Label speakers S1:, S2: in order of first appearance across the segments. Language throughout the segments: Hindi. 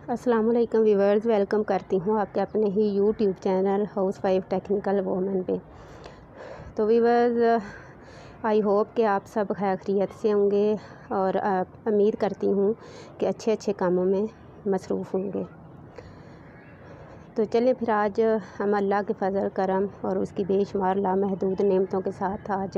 S1: अस्सलाम वालेकुम व्यूवर्स, वेलकम करती हूँ आपके अपने ही YouTube channel house wife technical women पे। तो व्यूवर्स, आई होप कि आप सब खैरियत से होंगे और उम्मीद करती हूँ कि अच्छे अच्छे कामों में मसरूफ़ होंगे। तो चलिए फिर आज हम अल्लाह के फ़ज़ल करम और उसकी बेशुमार लामहदूद नेमतों के साथ आज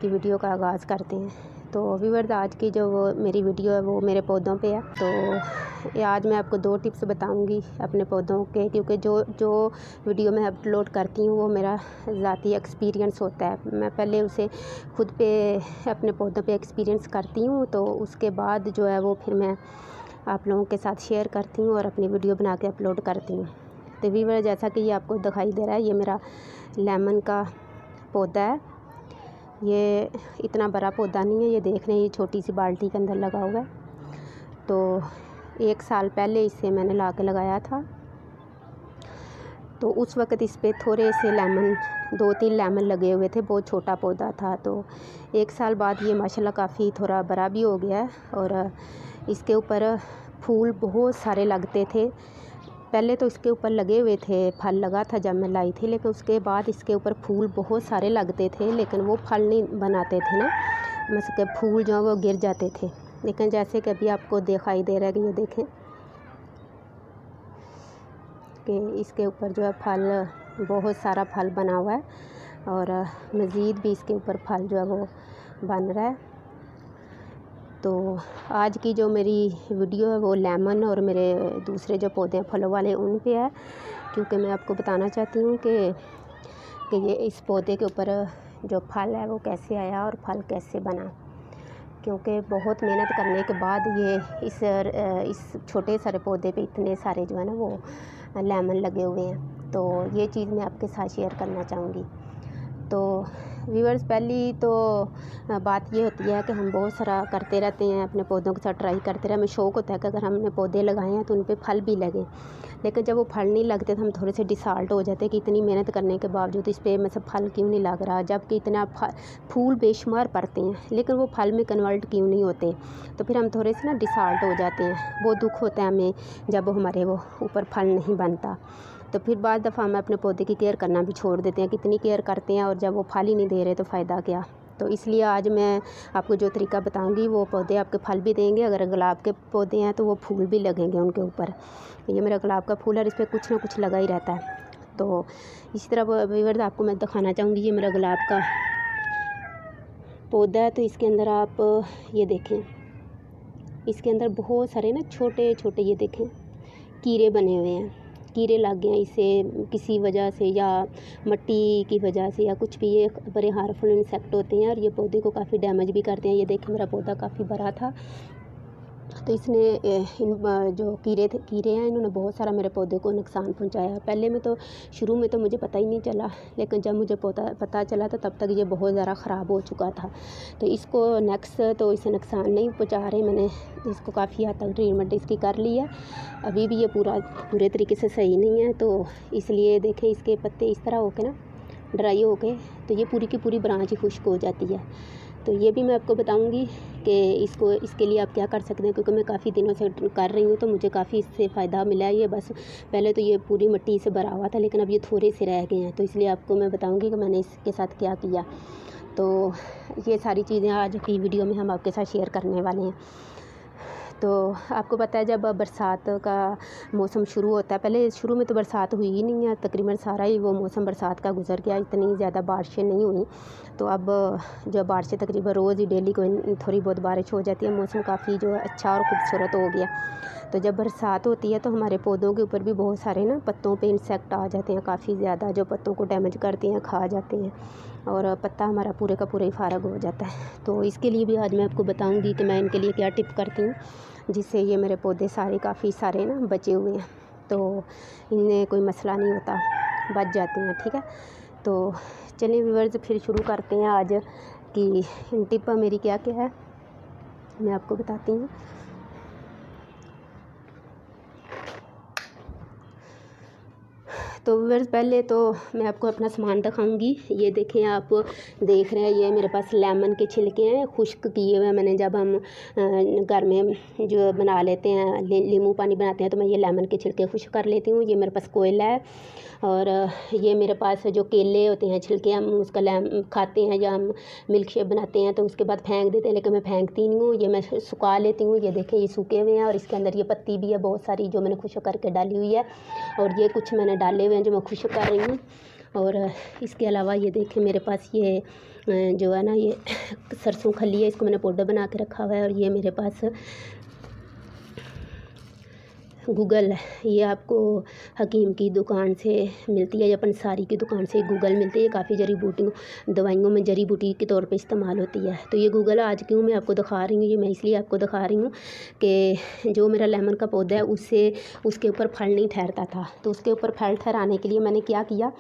S1: की वीडियो का आगाज़ करते हैं। तो व्यूवर्स, आज की जो मेरी वीडियो है वो मेरे पौधों पे है। तो आज मैं आपको 2 टिप्स बताऊंगी अपने पौधों के, क्योंकि जो वीडियो मैं अपलोड करती हूँ वो मेरा ज़ाती एक्सपीरियंस होता है। मैं पहले उसे खुद पे अपने पौधों पे एक्सपीरियंस करती हूँ, तो उसके बाद जो है वो फिर मैं आप लोगों के साथ शेयर करती हूँ और अपनी वीडियो बना के अपलोड करती हूँ। तो व्यूअर, जैसा कि ये आपको दिखाई दे रहा है, ये मेरा लेमन का पौधा है। ये इतना बड़ा पौधा नहीं है, ये देख रहे हैं, ये छोटी सी बाल्टी के अंदर लगा हुआ है। तो 1 साल पहले इसे मैंने ला के लगाया था। तो उस वक़्त इस पे थोड़े से लेमन 2-3 लेमन लगे हुए थे, बहुत छोटा पौधा था। तो 1 साल बाद ये माशाल्लाह काफ़ी थोड़ा बड़ा भी हो गया है और इसके ऊपर फूल बहुत सारे लगते थे। पहले तो इसके ऊपर लगे हुए थे, फल लगा था जब मैं लाई थी, लेकिन उसके बाद इसके ऊपर फूल बहुत सारे लगते थे, लेकिन वो फल नहीं बनाते थे ना, मतलब कि फूल जो वो गिर जाते थे। लेकिन जैसे कि अभी आपको दिखाई दे रहा है कि ये देखें कि इसके ऊपर जो है फल, बहुत सारा फल बना हुआ है और मज़ीद भी इसके ऊपर फल जो है वो बन रहा है। तो आज की जो मेरी वीडियो है वो लेमन और मेरे दूसरे जो पौधे हैं फलों वाले उन पे है, क्योंकि मैं आपको बताना चाहती हूँ कि ये इस पौधे के ऊपर जो फल है वो कैसे आया और फल कैसे बना, क्योंकि बहुत मेहनत करने के बाद ये इस छोटे सारे पौधे पे इतने सारे जो है ना वो लेमन लगे हुए हैं। तो ये चीज़ मैं आपके साथ शेयर करना चाहूँगी। तो व्यूअर्स, पहली तो बात ये होती है कि हम बहुत सारा करते रहते हैं, अपने पौधों के साथ ट्राई करते रहे। हमें शौक़ होता है कि अगर हमने पौधे लगाए हैं तो उन पे फल भी लगे, लेकिन जब वो फल नहीं लगते तो हम थोड़े से डिसहार्ट हो जाते हैं कि इतनी मेहनत करने के बावजूद इस पर मतलब फल क्यों नहीं लग रहा, जबकि इतना फूल बेशुमार पड़ते हैं, लेकिन वो फल में कन्वर्ट क्यों नहीं होते। तो फिर हम थोड़े से ना डिसहार्ट हो जाते हैं, बहुत दुख होता है हमें जब हमारे वो ऊपर फल नहीं बनता। तो फिर बाद दफ़ा हम अपने पौधे की केयर करना भी छोड़ देते हैं, कितनी केयर करते हैं और जब वो फल ही नहीं दे रहे तो फ़ायदा क्या। तो इसलिए आज मैं आपको जो तरीका बताऊंगी वो पौधे आपके फल भी देंगे। अगर गुलाब के पौधे हैं तो वो फूल भी लगेंगे उनके ऊपर। ये मेरा गुलाब का फूल है, इस पर कुछ ना कुछ लगा ही रहता है। तो इसी तरह व्यूअर्स आपको मैं दिखाना चाहूँगी, ये मेरा गुलाब का पौधा है। तो इसके अंदर आप ये देखें, इसके अंदर बहुत सारे ना छोटे छोटे ये देखें कीड़े बने हुए हैं, कीड़े लग गए हैं इसे किसी वजह से, या मिट्टी की वजह से, या कुछ भी। ये बड़े हार्मफुल इंसेक्ट होते हैं और ये पौधे को काफ़ी डैमेज भी करते हैं। ये देखें, मेरा पौधा काफ़ी बड़ा था, तो इसने इन जो कीड़े हैं इन्होंने बहुत सारा मेरे पौधे को नुकसान पहुंचाया। पहले में तो शुरू में तो मुझे पता ही नहीं चला, लेकिन जब मुझे पता चला तो तब तक ये बहुत ज़्यादा ख़राब हो चुका था। तो इसको नेक्स्ट तो इसे नुकसान नहीं पहुंचा रहे, मैंने इसको काफ़ी हद तक ट्रीटमेंट इसकी कर ली है। अभी भी ये पूरे तरीके से सही नहीं है, तो इसलिए देखें इसके पत्ते इस तरह होके ना ड्राई हो गए, तो ये पूरी की पूरी ब्रांच ही खुश्क हो जाती है। तो ये भी मैं आपको बताऊंगी कि इसके लिए आप क्या कर सकते हैं, क्योंकि मैं काफ़ी दिनों से कर रही हूँ तो मुझे काफ़ी इससे फ़ायदा मिला है। ये बस पहले तो ये पूरी मिट्टी से भरा हुआ था, लेकिन अब ये थोड़े से रह गए हैं, तो इसलिए आपको मैं बताऊंगी कि मैंने इसके साथ क्या किया। तो ये सारी चीज़ें आज की वीडियो में हम आपके साथ शेयर करने वाले हैं। तो आपको पता है जब बरसात का मौसम शुरू होता है, पहले शुरू में तो बरसात हुई ही नहीं है, तकरीबन सारा ही वो मौसम बरसात का गुजर गया, इतनी ज़्यादा बारिशें नहीं हुई। तो अब जो बारिशें तकरीबन रोज़ ही डेली कोई थोड़ी बहुत बारिश हो जाती है, मौसम काफ़ी जो अच्छा और ख़ूबसूरत हो गया। तो जब बरसात होती है तो हमारे पौधों के ऊपर भी बहुत सारे ना पत्तों पे इंसेक्ट आ जाते हैं काफ़ी ज़्यादा, जो पत्तों को डैमेज करते हैं, खा जाते हैं और पत्ता हमारा पूरे का पूरा ही फारग हो जाता है। तो इसके लिए भी आज मैं आपको बताऊंगी कि मैं इनके लिए क्या टिप करती हूँ, जिससे ये मेरे पौधे सारे काफ़ी सारे ना बचे हुए हैं, तो इनमें कोई मसला नहीं होता, बच जाते हैं। ठीक है, तो चलिए व्यूअर्स फिर शुरू करते हैं आज कि टिप मेरी क्या क्या है, मैं आपको बताती हूँ। तो व्यूअर्स पहले तो मैं आपको अपना सामान दिखाऊंगी। ये देखें, आप देख रहे हैं ये मेरे पास लेमन के छिलके हैं, खुश्क किए हुए। मैंने जब हम घर में जो बना लेते हैं नींबू पानी बनाते हैं तो मैं ये लेमन के छिलके खुश्क कर लेती हूँ। ये मेरे पास कोयला है और ये मेरे पास जो केले होते हैं छिलके, हम उसका खाते हैं या हम मिल्क शेक बनाते हैं तो उसके बाद फेंक देते हैं, लेकिन मैं फेंकती नहीं हूँ। ये मैं सुखा लेती हूँ। ये देखें, ये सूखे हुए हैं और इसके अंदर ये पत्ती भी है बहुत सारी जो मैंने खुश्क करके डाली हुई है, और ये कुछ मैंने डाले हुए हैं जो मैं खुश्क कर रही हूँ। और इसके अलावा ये देखें, मेरे पास ये जो है ना ये सरसों खली है, इसको मैंने पाउडर बना के रखा हुआ है। और ये मेरे पास गूगल है, ये आपको हकीम की दुकान से मिलती है या पंसारी की दुकान से गूगल मिलती है। काफ़ी जड़ी बूटी दवाइयों में जड़ी बूटी के तौर पे इस्तेमाल होती है। तो ये गूगल आज क्यों मैं आपको दिखा रही हूँ, ये मैं इसलिए आपको दिखा रही हूँ कि जो मेरा लेमन का पौधा है उससे उसके ऊपर फल नहीं ठहरता था। तो उसके ऊपर फल ठहराने के लिए मैंने क्या किया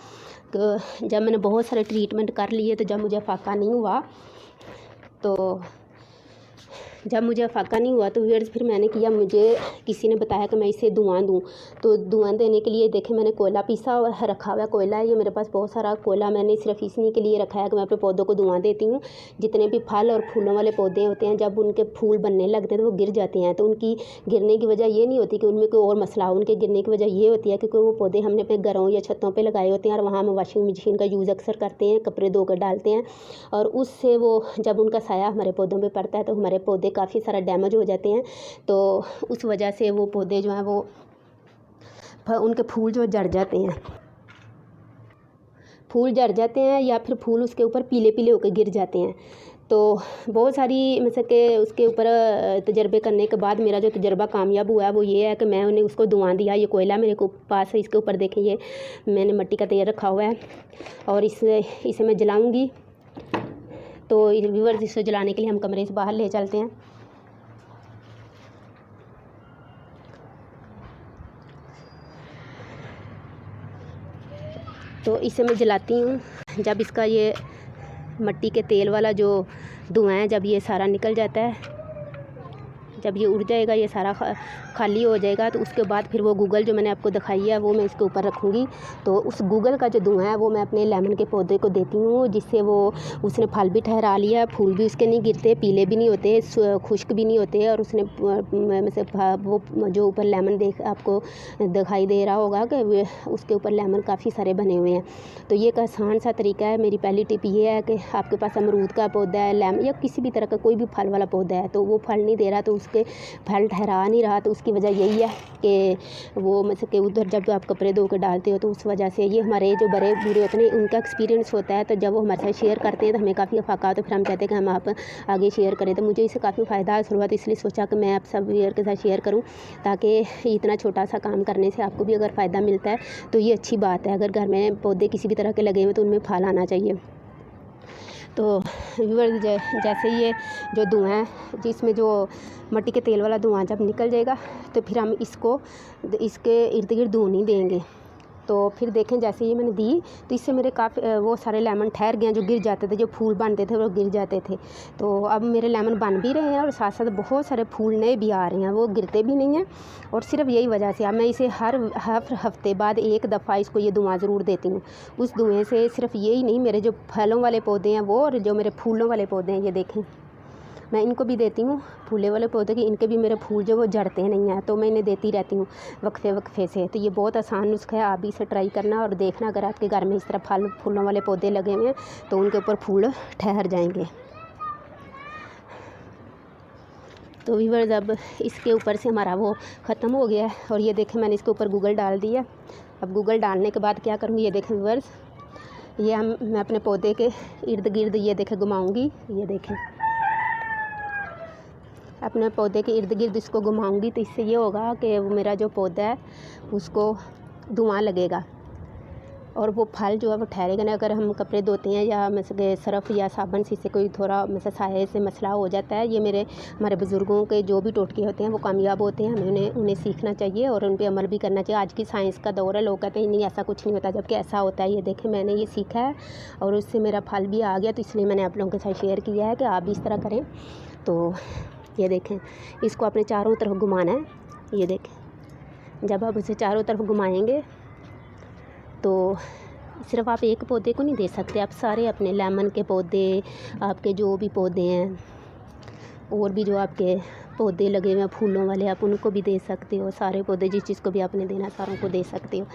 S1: कि जब मैंने बहुत सारे ट्रीटमेंट कर लिए तो जब मुझे फाका नहीं हुआ तो व्यूअर्स फिर मैंने किया, मुझे किसी ने बताया कि मैं इसे धुआं दूँ। तो धुआं देने के लिए देखें, मैंने कोयला पीसा रखा हुआ है। कोयला है ये मेरे पास बहुत सारा कोयला, मैंने सिर्फ इसी के लिए रखा है कि मैं अपने पौधों को धुआं देती हूँ। जितने भी फल और फूलों वाले पौधे होते हैं, जब उनके फूल बनने लगते हैं तो वो गिर जाते हैं। तो उनकी गिरने की वजह ये नहीं होती कि उनमें कोई और मसला हो, उनके गिरने की वजह ये होती है क्योंकि वो पौधे हमने अपने घरों या छतों पर लगाए होते हैं और वहाँ हम वाशिंग मशीन का यूज़ अक्सर करते हैं, कपड़े धोकर डालते हैं, और उससे वो जब उनका साया हमारे पौधों पर पड़ता है तो हमारे पौधे काफ़ी सारा डैमेज हो जाते हैं। तो उस वजह से वो पौधे जो हैं वो उनके फूल जो झड़ जाते हैं या फिर फूल उसके ऊपर पीले पीले होकर गिर जाते हैं। तो बहुत सारी मतलब कि उसके ऊपर तजर्बे करने के बाद मेरा जो तजर्बा कामयाब हुआ है वो ये है कि मैं उन्हें उसको धुआं दिया। ये कोयला मेरे को पास है, इसके ऊपर देखें ये मैंने मिट्टी का तेल रखा हुआ है और इसे मैं जलाऊंगी। तो व्यूअर्स इसे जलाने के लिए हम कमरे से बाहर ले चलते हैं। तो इसे मैं जलाती हूँ। जब इसका ये मिट्टी के तेल वाला जो धुआं है जब ये सारा निकल जाता है, जब ये उड़ जाएगा, ये सारा खाली हो जाएगा, तो उसके बाद फिर वो गूगल जो मैंने आपको दिखाई है वो मैं इसके ऊपर रखूँगी। तो उस गूगल का जो धुआं है वो मैं अपने लेमन के पौधे को देती हूँ, जिससे वो उसने फल भी ठहरा लिया, फूल भी उसके नहीं गिरते, पीले भी नहीं होते, खुश्क भी नहीं होते, और उसने वो जो ऊपर लेमन आपको दिखाई दे रहा होगा कि उसके ऊपर लेमन काफ़ी सारे बने हुए हैं। तो ये एक आसान सा तरीका है। मेरी पहली टिप ये है कि आपके पास अमरूद का पौधा है, लेमन या किसी भी तरह का कोई भी फल वाला पौधा है, तो वो फल नहीं दे रहा, तो उसके फल ठहरा नहीं रहा, तो उसकी वजह यही है कि वो मतलब कि उधर जब आप कपड़े धो के डालते हो तो उस वजह से ये हमारे जो बड़े बूढ़े होते हैं उनका एक्सपीरियंस होता है। तो जब वो हमारे साथ शेयर करते हैं तो हमें काफ़ी अफाका होता है, फिर हम चाहते हैं कि हम आप आगे शेयर करें। तो मुझे इससे काफ़ी फ़ायदा हासिल हुआ, तो इसलिए सोचा कि मैं आप सब व्यूअर के साथ शेयर करूँ, ताकि इतना छोटा सा काम करने से आपको भी अगर फ़ायदा मिलता है तो ये अच्छी बात है। अगर घर में पौधे किसी भी तरह के लगे हुए तो उनमें फल आना चाहिए। तो व्यूअर्स जैसे ये जो धुआं है, जिसमें जो मिट्टी के तेल वाला धुआं जब निकल जाएगा तो फिर हम इसके इर्द गिर्द धुआं नहीं देंगे। तो फिर देखें, जैसे ये मैंने दी तो इससे मेरे काफ़ी वो सारे लेमन ठहर गए, जो गिर जाते थे, जो फूल बनते थे वो गिर जाते थे। तो अब मेरे लेमन बन भी रहे हैं और साथ साथ बहुत सारे फूल नए भी आ रहे हैं, वो गिरते भी नहीं हैं। और सिर्फ यही वजह से अब मैं इसे हर हफ्ते बाद एक दफ़ा इसको ये धुआं ज़रूर देती हूँ। उस धुएँ से सिर्फ यही नहीं, मेरे जो फलों वाले पौधे हैं वो और जो मेरे फूलों वाले पौधे हैं, ये देखें मैं इनको भी देती हूँ, फूले वाले पौधे की, इनके भी मेरे फूल जो वो झड़ते नहीं हैं, तो मैं इन्हें देती रहती हूँ वक्फे से। तो ये बहुत आसान नुस्खा है, आप भी इसे ट्राई करना और देखना अगर आपके घर में इस तरह फूलों वाले पौधे लगे हुए हैं तो उनके ऊपर फूल ठहर जाएंगे। तो व्यूअर्स अब इसके ऊपर से हमारा वो ख़त्म हो गया है और ये देखें मैंने इसके ऊपर गूगल डाल दिया। अब गूगल डालने के बाद क्या करूँगी, ये देखें व्यूअर्स, ये मैं अपने पौधे के इर्द गिर्द ये देखें घुमाऊँगी, ये देखें अपने पौधे के इर्द गिर्द इसको घुमाऊंगी। तो इससे ये होगा कि वो मेरा जो पौधा है उसको धुआं लगेगा और वो फल जो है वो ठहरेगा नहीं। अगर हम कपड़े धोते हैं या मतलब सर्फ़ या साबुन से कोई थोड़ा मतलब साये से मसला हो जाता है, ये हमारे बुज़ुर्गों के जो भी टोटके होते हैं वो कामयाब होते हैं। हमें उन्हें सीखना चाहिए और उन पर अमल भी करना चाहिए। आज की साइंस का दौर है, लोग कहते हैं नहीं ऐसा कुछ नहीं होता, जबकि ऐसा होता है। ये देखें मैंने ये सीखा है और उससे मेरा फल भी आ गया, तो इसलिए मैंने आप लोगों के साथ शेयर किया है कि आप भी इस तरह करें। तो ये देखें, इसको अपने चारों तरफ घुमाना है। ये देखें, जब आप उसे चारों तरफ घुमाएंगे तो सिर्फ आप एक पौधे को नहीं दे सकते, आप सारे अपने लेमन के पौधे, आपके जो भी पौधे हैं और भी जो आपके पौधे लगे हुए हैं फूलों वाले, आप उनको भी दे सकते हो। सारे पौधे जिस चीज़ को भी आपने देना सारों को दे सकते हो,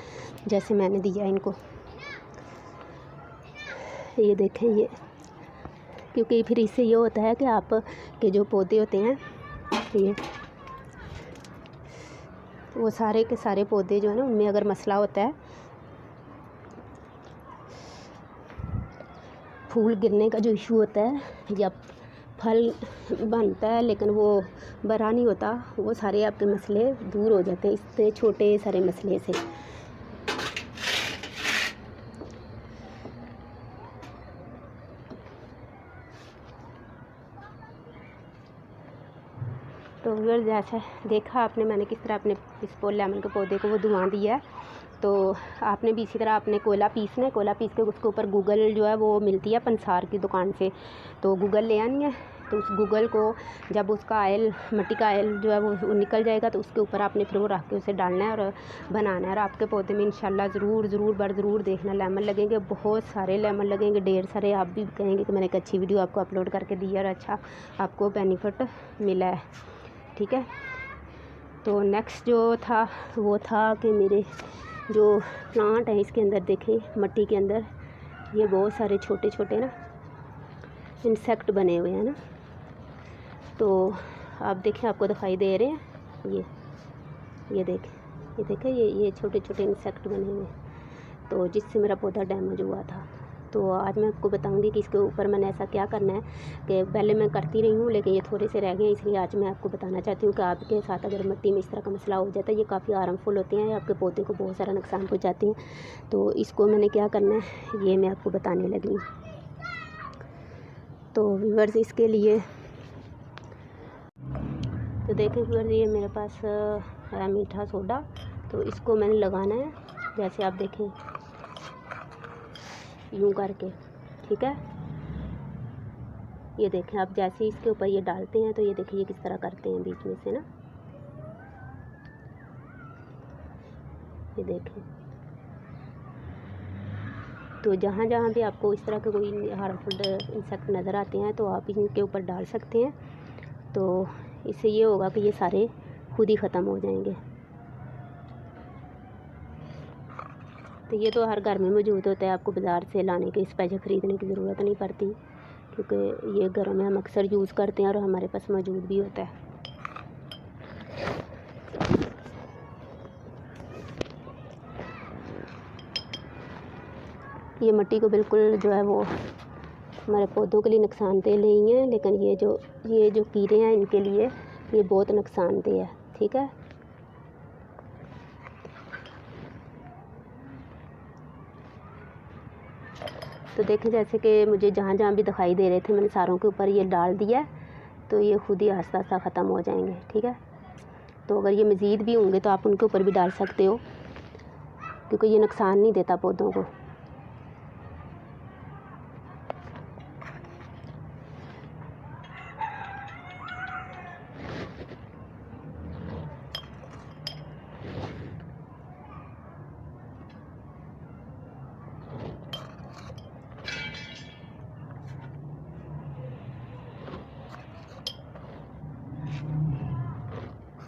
S1: जैसे मैंने दिया इनको। ये देखें, ये क्योंकि फिर इससे ये होता है कि आप के जो पौधे होते हैं ये वो सारे के सारे पौधे जो है ना, उनमें अगर मसला होता है, फूल गिरने का जो इशू होता है या फल बनता है लेकिन वो बड़ा नहीं होता, वो सारे आपके मसले दूर हो जाते हैं इससे छोटे सारे मसले से। तो व्यूअर्स, जैसे देखा आपने मैंने किस तरह अपने इस लेमन के पौधे को वो धुआं दिया है, तो आपने भी इसी तरह अपने कोयला पीसना है। कोयला पीस के उसके ऊपर गूगल जो है वो मिलती है पंसार की दुकान से, तो गूगल ले आनी है। तो उस गूगल को जब उसका आयल, मिट्टी का आयल जो है वो निकल जाएगा, तो उसके ऊपर आपने फिर वो रख के उसे डालना है और बनाना है। और आपके पौधे में इंशाल्लाह ज़रूर देखना लेमन लगेंगे, बहुत सारे लेमन लगेंगे, ढेर सारे। आप भी कहेंगे कि मैंने एक अच्छी वीडियो आपको अपलोड करके दी है और अच्छा आपको बेनिफिट मिला है, ठीक है। तो नेक्स्ट जो था वो था कि मेरे जो प्लांट है इसके अंदर देखें, मिट्टी के अंदर ये बहुत सारे छोटे छोटे ना इंसेक्ट बने हुए हैं ना, तो आप देखें, आपको दिखाई दे रहे हैं, ये देखें, ये छोटे छोटे इंसेक्ट बने हुए हैं, तो जिससे मेरा पौधा डैमेज हुआ था। तो आज मैं आपको बताऊंगी कि इसके ऊपर मैंने ऐसा क्या करना है, कि पहले मैं करती रही हूँ लेकिन ये थोड़े से रह गए हैं, इसलिए आज मैं आपको बताना चाहती हूँ कि आपके साथ अगर मिट्टी में इस तरह का मसला हो जाता है, ये काफ़ी हार्मफुल होते हैं, आपके पौधे को बहुत सारा नुकसान पहुँचाते हैं। तो इसको मैंने क्या करना है ये मैं आपको बताने लगी। तो व्यूअर्स, इसके लिए तो देखें व्यूअर्स, ये मेरे पास है मीठा सोडा, तो इसको मैंने लगाना है, जैसे आप देखें यूँ करके, ठीक है। ये देखें, आप जैसे इसके ऊपर ये डालते हैं तो ये देखिए ये किस तरह करते हैं बीच में से ना, ये देखें। तो जहाँ जहाँ भी आपको इस तरह के कोई हार्मफुल इंसेक्ट नज़र आते हैं तो आप इनके ऊपर डाल सकते हैं, तो इससे ये होगा कि ये सारे खुद ही ख़त्म हो जाएंगे। तो ये तो हर घर में मौजूद होता है, आपको बाज़ार से लाने के स्पेशल ख़रीदने की ज़रूरत नहीं पड़ती, क्योंकि ये घरों में हम अक्सर यूज़ करते हैं और हमारे पास मौजूद भी होता है। ये मिट्टी को बिल्कुल जो है वो हमारे पौधों के लिए नुकसानदेह नहीं है, लेकिन ये जो कीड़े हैं इनके लिए ये बहुत नुकसानदेह है, ठीक है। तो देखें, जैसे कि मुझे जहाँ जहाँ भी दिखाई दे रहे थे मैंने सारों के ऊपर ये डाल दिया, तो ये खुद ही आस्ता आस्ता ख़त्म हो जाएंगे, ठीक है। तो अगर ये मज़ीद भी होंगे तो आप उनके ऊपर भी डाल सकते हो, क्योंकि ये नुकसान नहीं देता पौधों को।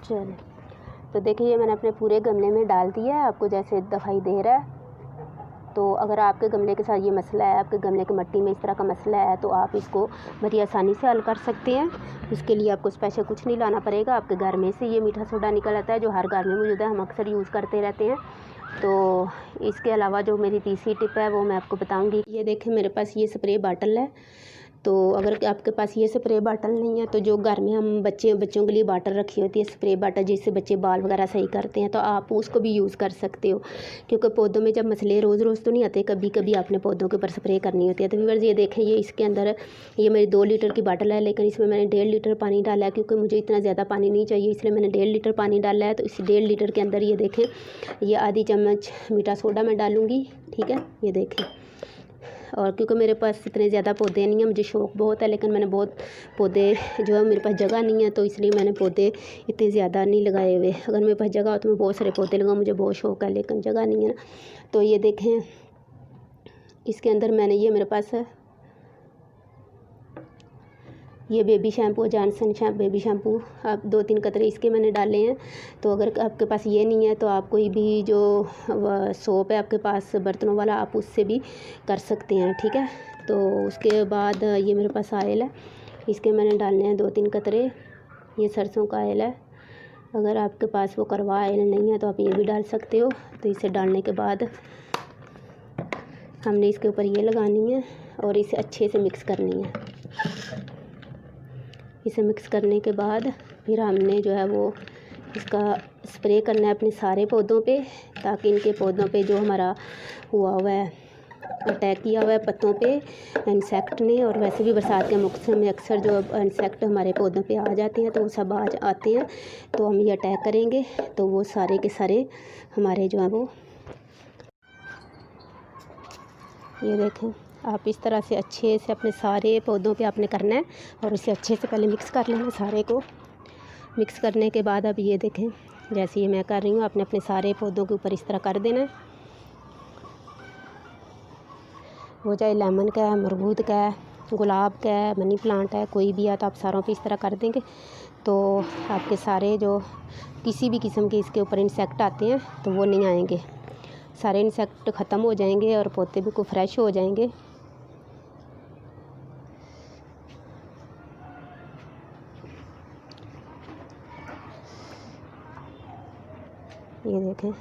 S1: चलिए, तो देखिए ये मैंने अपने पूरे गमले में डाल दिया है, आपको जैसे दिखाई दे रहा है। तो अगर आपके गमले के साथ ये मसला है, आपके गमले की मिट्टी में इस तरह का मसला है, तो आप इसको बड़ी आसानी से हल कर सकते हैं। इसके लिए आपको स्पेशल कुछ नहीं लाना पड़ेगा, आपके घर में से ये मीठा सोडा निकल आता है जो हर घर में मौजूद है, हम अक्सर यूज़ करते रहते हैं। तो इसके अलावा जो मेरी तीसरी टिप है वो मैं आपको बताऊँगी। ये देखें, मेरे पास ये स्प्रे बाटल है, तो अगर आपके पास ये स्प्रे बाटल नहीं है तो जो घर में हम बच्चों के लिए बाटल रखी होती है, स्प्रे बाटल जिससे बच्चे बाल वगैरह सही करते हैं, तो आप उसको भी यूज़ कर सकते हो, क्योंकि पौधों में जब मसले रोज़ रोज़ तो नहीं आते, कभी कभी आपने पौधों के ऊपर स्प्रे करनी होती है। तो व्यूअर्स, ये देखें, ये इसके अंदर ये मेरी 2 लीटर की बाटल है, लेकिन इसमें मैंने 1.5 लीटर पानी डाला है, क्योंकि मुझे इतना ज़्यादा पानी नहीं चाहिए, इसलिए मैंने 1.5 लीटर पानी डाला है। तो इस 1.5 लीटर के अंदर ये देखें, ये आधी चम्मच मीठा सोडा मैं डालूँगी, ठीक है। ये देखें, और क्योंकि मेरे पास इतने ज़्यादा पौधे नहीं हैं, मुझे शौक़ बहुत है, लेकिन मैंने बहुत पौधे जो है, मेरे पास जगह नहीं है, तो इसलिए मैंने पौधे इतने ज़्यादा नहीं लगाए हुए। अगर मेरे पास जगह हो तो मैं बहुत सारे पौधे लगाऊँ, मुझे बहुत शौक़ है, लेकिन जगह नहीं है ना। तो ये देखें, इसके अंदर मैंने मेरे पास है ये baby shampoo, Johnson baby shampoo, आप 2-3 कतरे इसके मैंने डाले हैं। तो अगर आपके पास ये नहीं है तो आप कोई भी जो सोप है आपके पास बर्तनों वाला, आप उससे भी कर सकते हैं, ठीक है। तो उसके बाद ये मेरे पास ऑयल है, इसके मैंने डालने हैं 2-3 कतरे। ये सरसों का ऑयल है, अगर आपके पास वो करवा ऑयल नहीं है तो आप ये भी डाल सकते हो। तो इसे डालने के बाद हमने इसके ऊपर ये लगानी है और इसे अच्छे से मिक्स करनी है। इसे मिक्स करने के बाद फिर हमने जो है वो इसका स्प्रे करना है अपने सारे पौधों पे, ताकि इनके पौधों पे जो हमारा हुआ है अटैक किया हुआ है पत्तों पे इंसेक्ट ने, और वैसे भी बरसात के मौसम में अक्सर जो इंसेक्ट हमारे पौधों पे आ जाते हैं, तो वो सब आज आते हैं, तो हम ये अटैक करेंगे तो वो सारे के सारे हमारे जो है वो, ये देखें आप इस तरह से अच्छे से अपने सारे पौधों पे आपने करना है और इसे अच्छे से पहले मिक्स कर लेना है। सारे को मिक्स करने के बाद अब ये देखें, जैसे ये मैं कर रही हूँ, आपने अपने सारे पौधों के ऊपर इस तरह कर देना है। वो चाहे लेमन का है, अमरूद का है, गुलाब का है, मनी प्लांट है, कोई भी है, तो आप सारों पे इस तरह कर देंगे तो आपके सारे जो किसी भी किस्म के इसके ऊपर इंसेक्ट आते हैं तो वो नहीं आएंगे, सारे इंसेक्ट ख़त्म हो जाएंगे और पौधे बिल्कुल फ्रेश हो जाएंगे। ये देखें,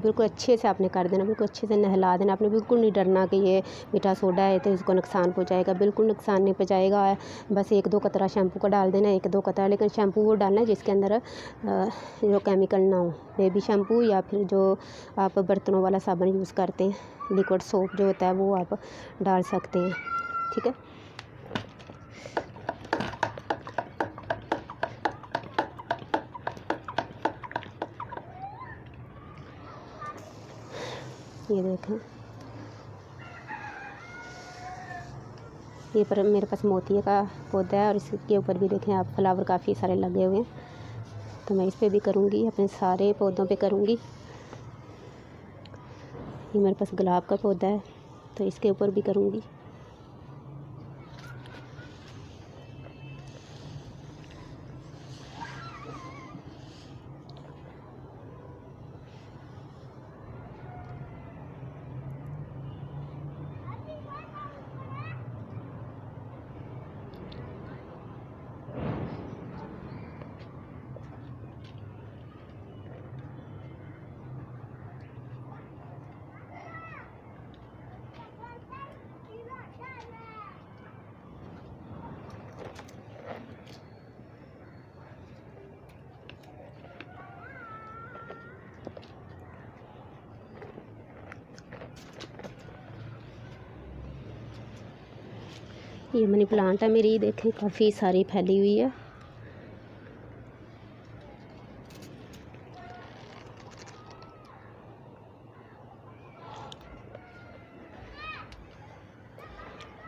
S1: बिल्कुल अच्छे से आपने कर देना, बिल्कुल अच्छे से नहला देना। आपने बिल्कुल नहीं डरना कि ये मीठा सोडा है तो इसको नुकसान पहुंचाएगा, बिल्कुल नुकसान नहीं पहुंचाएगा। बस 1-2 कतरा शैम्पू का डाल देना, 1-2 कतरा, लेकिन शैम्पू वो डालना है जिसके अंदर जो केमिकल ना हो। बेबी शैम्पू या फिर जो आप बर्तनों वाला साबुन यूज़ करते हैं, लिक्विड सोप जो होता है, वो आप डाल सकते हैं, ठीक है। ये देखें, ये पर मेरे पास मोतिया का पौधा है और इसके ऊपर भी देखें आप फ्लावर काफ़ी सारे लगे हुए हैं, तो मैं इस पे भी करूँगी, अपने सारे पौधों पे करूँगी। ये मेरे पास गुलाब का पौधा है तो इसके ऊपर भी करूँगी। ये मनी प्लांट है मेरी, देखें काफ़ी सारी फैली हुई है।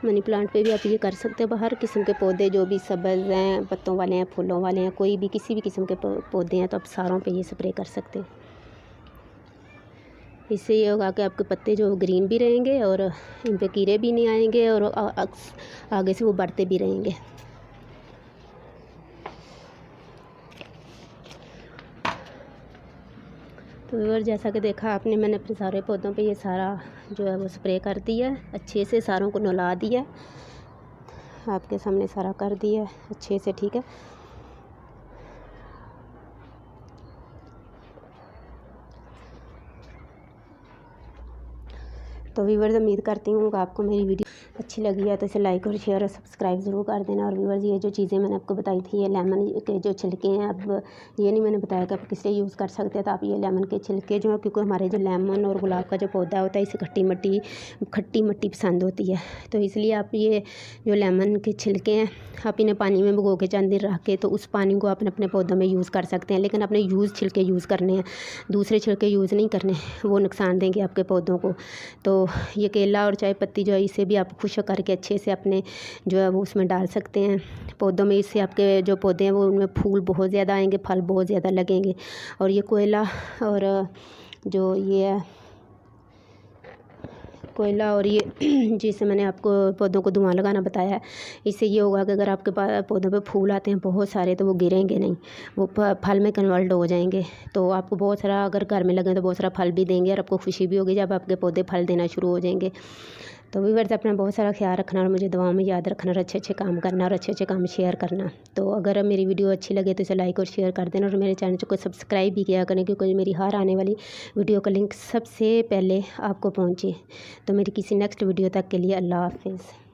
S1: मनी प्लांट पे भी आप ये कर सकते हो। हर किस्म के पौधे जो भी सब्ज़ हैं, पत्तों वाले हैं, फूलों वाले हैं, कोई भी किसी भी किस्म के पौधे हैं तो आप सारों पे ये स्प्रे कर सकते हैं। इससे ये होगा कि आपके पत्ते जो ग्रीन भी रहेंगे और इन पे कीड़े भी नहीं आएंगे और आगे से वो बढ़ते भी रहेंगे। तो व्यूअर, जैसा कि देखा आपने, मैंने अपने सारे पौधों पे ये सारा जो है वो स्प्रे कर दिया है, अच्छे से सारों को नहला दिया, आपके सामने सारा कर दिया है अच्छे से, ठीक है। तो व्यूअर्स, उम्मीद करती हूँ कि आपको मेरी वीडियो अच्छी अच्छी लगी है तो इसे लाइक और शेयर और सब्सक्राइब ज़रूर कर देना। और व्यूअर्स, ये जो चीज़ें मैंने आपको बताई थी, ये लेमन के जो छिलके हैं, अब ये नहीं मैंने बताया कि आप किस लिए यूज़ कर सकते हैं, तो आप ये लेमन के छिलके जो है, क्योंकि हमारे जो लेमन और गुलाब का जो पौधा होता है इसे खट्टी मिट्टी पसंद होती है, तो इसलिए आप ये जो लेमन के छिलके हैं आप इन्हें पानी में भिगो के चंद दिन रख के तो उस पानी को आप अपने पौधों में यूज़ कर सकते हैं। लेकिन अपने छिलके यूज़ करने हैं, दूसरे छिलके यूज़ नहीं करने, वो नुकसान देंगे आपके पौधों को। तो ये केला और चाय पत्ती जो है इसे भी आप खुश्क करके अच्छे से अपने जो है वो उसमें डाल सकते हैं पौधों में। इससे आपके जो पौधे हैं वो उनमें फूल बहुत ज़्यादा आएंगे, फल बहुत ज़्यादा लगेंगे। और ये कोयला और ये जिससे मैंने आपको पौधों को धुआं लगाना बताया है, इससे ये होगा कि अगर आपके पास पौधों पे फूल आते हैं बहुत सारे तो वो गिरेंगे नहीं, वो फल में कन्वर्ट हो जाएंगे। तो आपको बहुत सारा अगर घर में लगे तो बहुत सारा फल भी देंगे और आपको खुशी भी होगी जब आपके पौधे फल देना शुरू हो जाएंगे। तो व्यूअर्स, अपना बहुत सारा ख्याल रखना और मुझे दुआओं में याद रखना और अच्छे अच्छे काम करना और अच्छे अच्छे काम शेयर करना। तो अगर मेरी वीडियो अच्छी लगे तो इसे लाइक और शेयर कर देना और मेरे चैनल को सब्सक्राइब भी किया करें, क्योंकि मेरी हर आने वाली वीडियो का लिंक सबसे पहले आपको पहुँचे। तो मेरी किसी नेक्स्ट वीडियो तक के लिए अल्लाह हाफिज़।